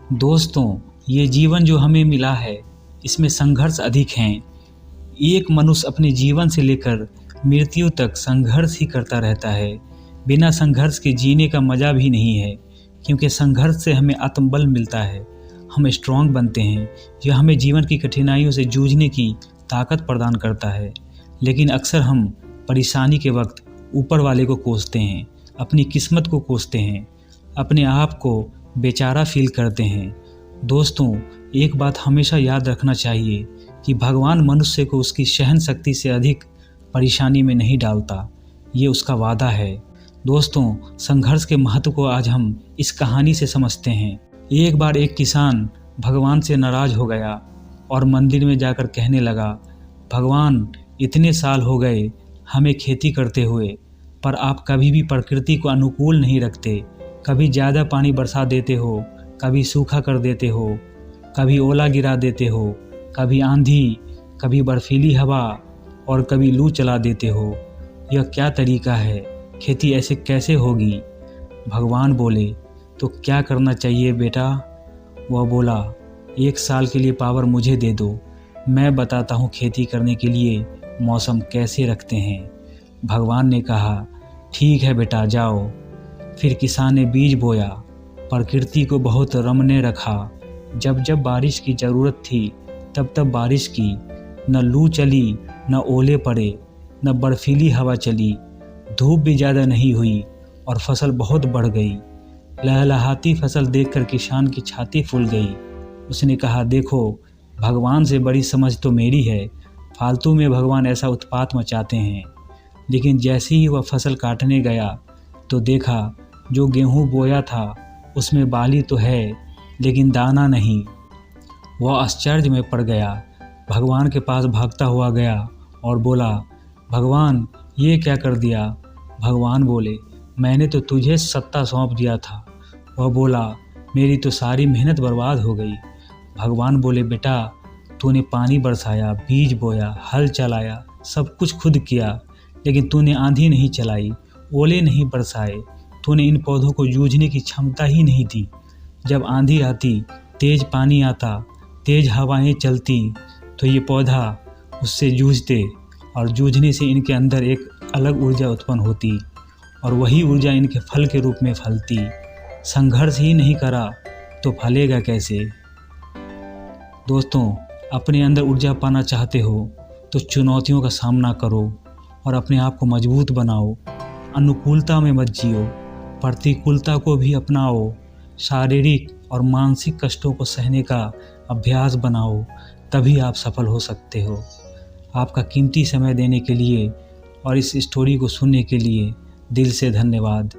दोस्तों, ये जीवन जो हमें मिला है, इसमें संघर्ष अधिक हैं। एक मनुष्य अपने जीवन से लेकर मृत्यु तक संघर्ष ही करता रहता है। बिना संघर्ष के जीने का मज़ा भी नहीं है, क्योंकि संघर्ष से हमें आत्मबल मिलता है, हम स्ट्रांग बनते हैं। यह हमें जीवन की कठिनाइयों से जूझने की ताकत प्रदान करता है। लेकिन अक्सर हम परेशानी के वक्त ऊपर वाले को कोसते हैं, अपनी किस्मत को कोसते हैं, अपने आप को बेचारा फील करते हैं। दोस्तों, एक बात हमेशा याद रखना चाहिए कि भगवान मनुष्य को उसकी सहन शक्ति से अधिक परेशानी में नहीं डालता, ये उसका वादा है। दोस्तों, संघर्ष के महत्व को आज हम इस कहानी से समझते हैं। एक बार एक किसान भगवान से नाराज हो गया और मंदिर में जाकर कहने लगा, भगवान, इतने साल हो गए हमें खेती करते हुए, पर आप कभी भी प्रकृति को अनुकूल नहीं रखते। कभी ज़्यादा पानी बरसा देते हो, कभी सूखा कर देते हो, कभी ओला गिरा देते हो, कभी आंधी, कभी बर्फीली हवा और कभी लू चला देते हो। यह क्या तरीका है? खेती ऐसे कैसे होगी? भगवान बोले, तो क्या करना चाहिए बेटा? वह बोला, 1 साल के लिए पावर मुझे दे दो, मैं बताता हूँ खेती करने के लिए मौसम कैसे रखते हैं। भगवान ने कहा, ठीक है बेटा, जाओ। फिर किसान ने बीज बोया, प्रकृति को बहुत रमने रखा। जब जब बारिश की ज़रूरत थी तब तब बारिश की, न लू चली, न ओले पड़े, न बर्फीली हवा चली। धूप भी ज़्यादा नहीं हुई और फसल बहुत बढ़ गई। लहलहाती फसल देखकर किसान की छाती फूल गई। उसने कहा, देखो, भगवान से बड़ी समझ तो मेरी है। फालतू में भगवान ऐसा उत्पात मचाते हैं। लेकिन जैसे ही वह फसल काटने गया तो देखा, जो गेहूं बोया था उसमें बाली तो है, लेकिन दाना नहीं। वह आश्चर्य में पड़ गया। भगवान के पास भागता हुआ गया और बोला, भगवान, ये क्या कर दिया? भगवान बोले, मैंने तो तुझे सत्ता सौंप दिया था। वह बोला, मेरी तो सारी मेहनत बर्बाद हो गई। भगवान बोले, बेटा, तूने पानी बरसाया, बीज बोया, हल चलाया, सब कुछ खुद किया, लेकिन तूने आंधी नहीं चलाई, ओले नहीं बरसाए। तूने इन पौधों को जूझने की क्षमता ही नहीं दी। जब आंधी आती, तेज पानी आता, तेज हवाएं चलती, तो ये पौधा उससे जूझते और जूझने से इनके अंदर एक अलग ऊर्जा उत्पन्न होती और वही ऊर्जा इनके फल के रूप में फलती। संघर्ष ही नहीं करा तो फलेगा कैसे? दोस्तों, अपने अंदर ऊर्जा पाना चाहते हो तो चुनौतियों का सामना करो और अपने आप को मजबूत बनाओ। अनुकूलता में मत जियो, प्रतिकूलता को भी अपनाओ। शारीरिक और मानसिक कष्टों को सहने का अभ्यास बनाओ, तभी आप सफल हो सकते हो। आपका कीमती समय देने के लिए और इस स्टोरी को सुनने के लिए दिल से धन्यवाद।